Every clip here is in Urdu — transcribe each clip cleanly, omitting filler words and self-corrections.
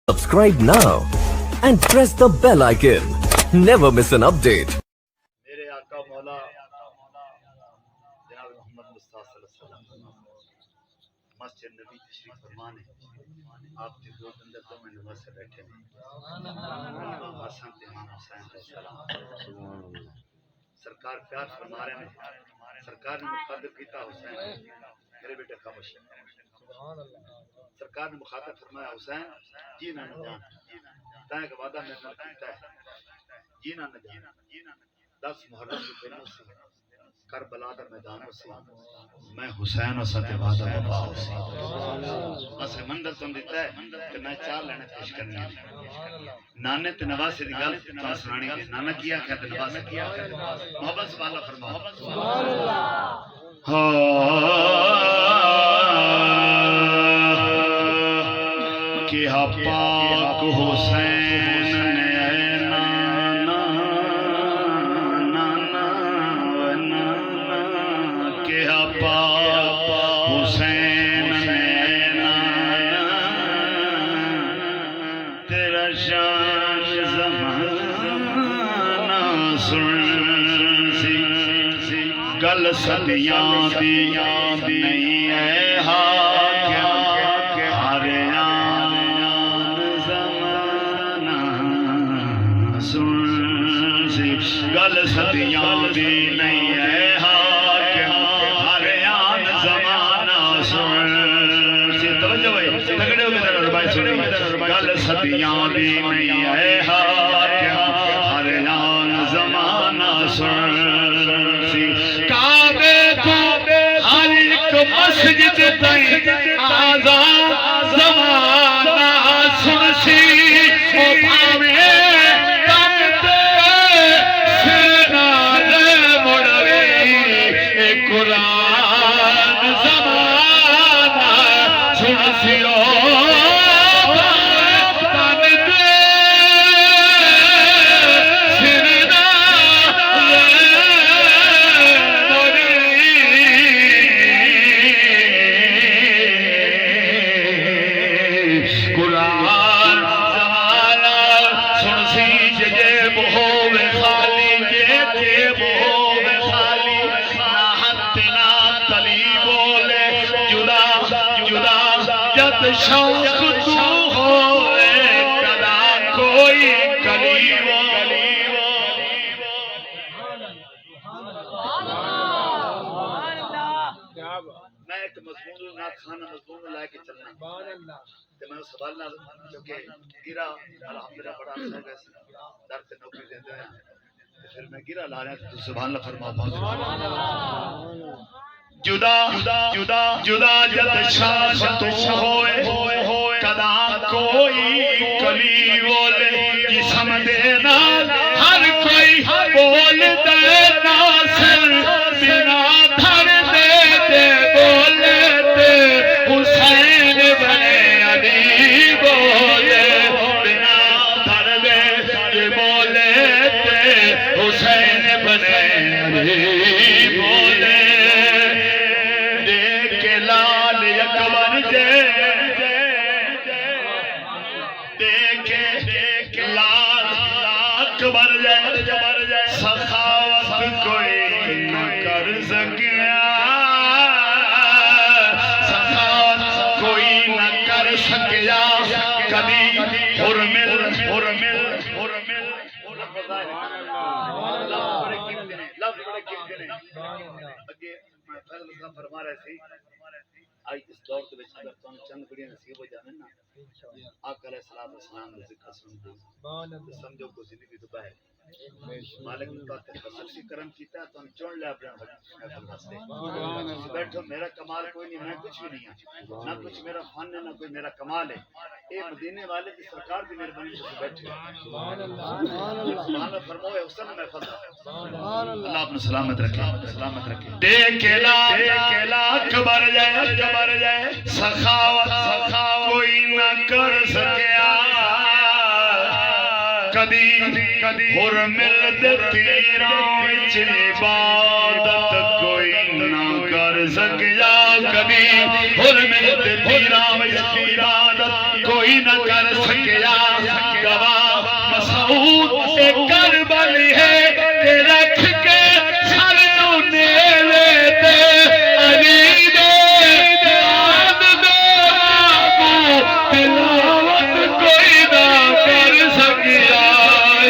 Subscribe now and press the bell icon. Never miss an update. میرے آقا مولا جناب محمد مصطفیٰ صلی اللہ علیہ وسلم مسجد نبی تشریف فرمانے آپ کے دو اندر دو میں نماز سے بیٹھے ہیں حسن امام حسین علیہ السلام سرکار پیار فرما رہے ہیں سرکار نے مخاطب کیتا حسین میرے بیٹے خاموش ہے سرکار نے مخاطب فرمایا حسین جی نہ جان تائیں کہ وعدہ میرے نال کیتا ہے جی نہ جان 10 محرم کے دنوں سے کربلا کا میدانوں سے میں حسین و ساتھ وعدہ وفا سے بس منظر تم دیتا ہے کہ میں 4 لینے پیش کرنی ہے نانے تے نواسے دی گل تو سنانی ہے نانا کیا کہ تے نواسے کیا محبت سبحان اللہ فرماؤ سبحان اللہ کہ پاک حسین نے نانا نانا نانا کہ پاک حسین نے نانا تیرا شان زمانہ سن سی گل صدیاں دی نہیں ہے گل صدیاں دی نہیں ہے حاکم ہر آن زمانہ سن سی توجہ بھائی تگڑے ہو کے در بھائی سنیں گل صدیاں دی نہیں ہے حاکم ہر آن زمانہ سن سی کعبے کو ہر ایک مسجد تائیں آزاد زمانہ سن سی او پاوے قرآن زمانہ سن سیو تن دے سرنا قرآن زمانہ سن سی جے بہوے خالی جے بہوے خالی جد شوق تو ہوئے کدا کوئی قریب میں ایک مضمون نات خانہ مضمون لائے کے چلنا کہ میں سوال نہ کیونکہ گرا الحمدللہ بڑا اچھا ہے در سے نوکری دیتے ہیں پھر میں گرا لا رہا تو سبحان اللہ فرماؤ جدا جدا جدا جد شاخ تو ہوئے کدا کوئی کلی بولے جسم دینا ہر کوئی بول دینا سر بنا دھر دیتے بولتے حسین بنے علی بولے بنا دھر دیتے بولتے حسین بنے علی بولے لال اکبر دیکھے لال اکبر سخاوت کوئی نہ کر سکیا سخاوت کوئی نہ کر سکیا کبھی حرمل حرمل حرمل لفظ بڑے قیمتی نے اگے فضل صاحب فرما رہے تھے آج اس دور کے وچ اگر تم چند بڑی نصیب ہو جاویں نا آقا علیہ الصلوۃ والسلام کا ذکر سن دو سمجھو کو زندگی تو ہے مالک نے تو خصوصی کرم کیتا تو چن لے اپنا واسطے بیٹھو میرا کمال کوئی نہیں میں کچھ بھی نہیں ہوں نہ کچھ میرا فن ہے نہ کوئی میرا کمال ہے اے مدینے والے کی سرکار کی مہربانی سے بیٹھے سبحان اللہ فرمائے حسن محفوظ اللہ اپنا سلامت رکھے دیکھ لا اکبر جائے سخاوت کوئی نہ کر سکیا کدی حرمل دے تیراں وچ عبادت کوئی نہ کر سکیا کبھی حرمت تیرا وچ عبادت کوئی کوئی نہ کر سکیا گواہ مسعود کربل ہے کہ رکھ کے سر تو نیلے تے علی دے یاد دے بابو تلاوت کوئی نہ کر سکیا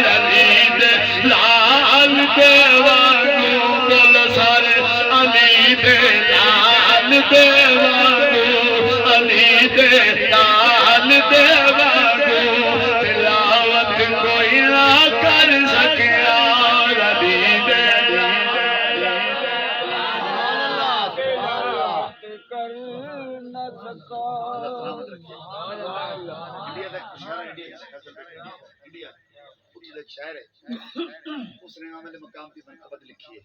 علی دے لال دے واگو بول سارے علی دے لال دے واگو علی دے لال دے واگو تلاوت کوئی نہ کر سکیا علی دے شاعر ہے اس نے عامل مقام کی منقبت لکھی ہے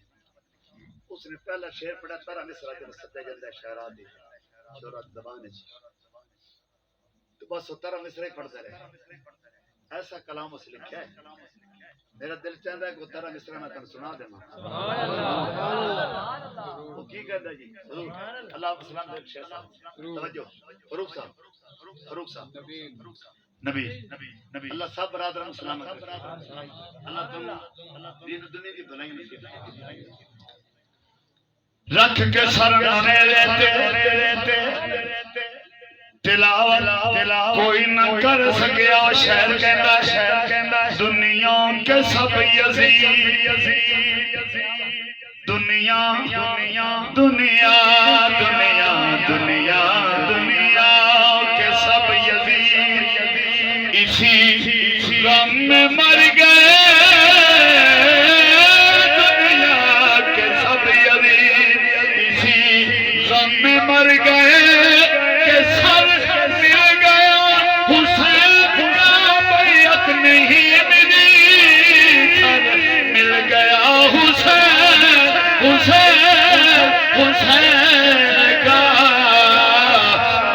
اس نے پہلا شعر پڑھا تارا مصرا جب سدیا جاتا ہے شاعرات دی شہرت زبان ہے تو بس تارا مصرا ہی پڑھتا رہے ایسا کلام اس لکھا ہے میرا دل چاہتا ہے کہ تارا مصرا میں تم سنا دینا وہ کی کہتا ہے جی اللہ آپ سلام دے شیخ صاحب توجہ فروخ صاحب نبی اللہ سب برادران سلامت اللہ تم دین دنیا کی بھلائی نصیب رکھ کے سر نیلے تلاوت کوئی نہ کر سکیا شہر کہندا دنیا کے سب یزید دنیا دنیا دنیا دنیا دنیا کے سب یزید اسی غم میں مر گئے دنیا کے سب یزید اسی غم میں مر گئے کہ سر مل گیا حسین کا بیعت نہیں ملی سر مل گیا حسین کا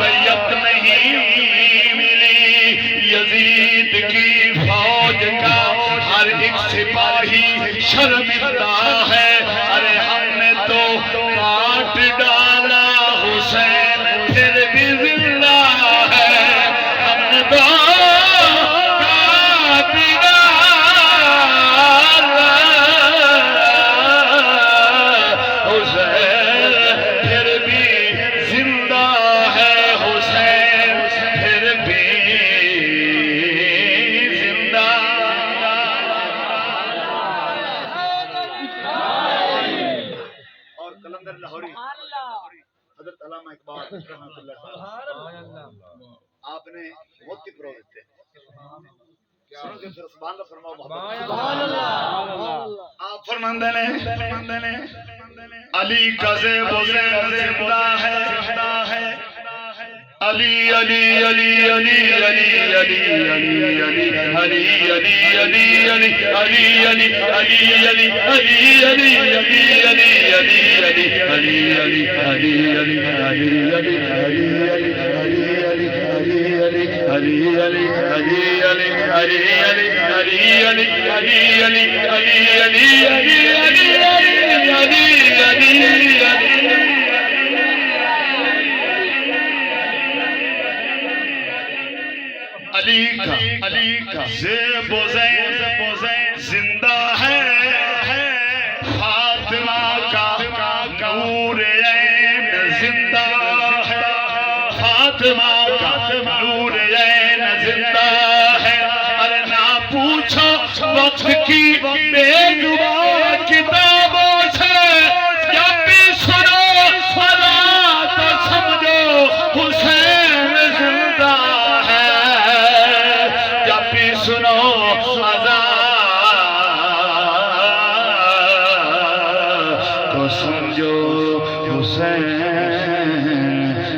بیعت نہیں ملی یزید کی فوج کا ہر ایک سپاہی شرمندہ ہے ارے ہم نے تو کاٹ ڈالا حسین پھر بھی زندہ ہے ہم نے تو کاٹ ڈالا حسین پھر بھی زندہ ہے حسین پھر بھی زندہ اور کلندر لاہوری حضرت علامہ اقبال رحمۃ اللہ آپ نے موتی پرو دیتے سنو کہ پھر سبحان اللہ فرماؤ محبت آپ فرماندے نے علی کا زیب و زین زندہ ہے علی علی علی علی علی علی علی علی علی علی علی علی علی علی علی علی علی علی کا زیب و زین زندہ ہے فاطمہ کا نور عین زندہ ہے فاطمہ کا نور عین زندہ ہے ارے نہ پوچھو وقت کی بے زبان کتابوں سے جب بھی سنو فلا تو سمجھو حسین زندہ ہے جب بھی سنو تو سمجھو حسین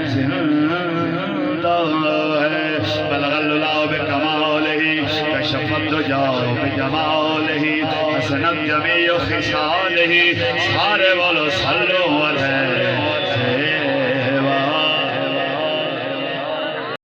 زندہ ہے بلغ اللہ بکمالہ کشف الدجا بجمالہ حسنت جمیع خصالہ سارے بولو صلو علیہ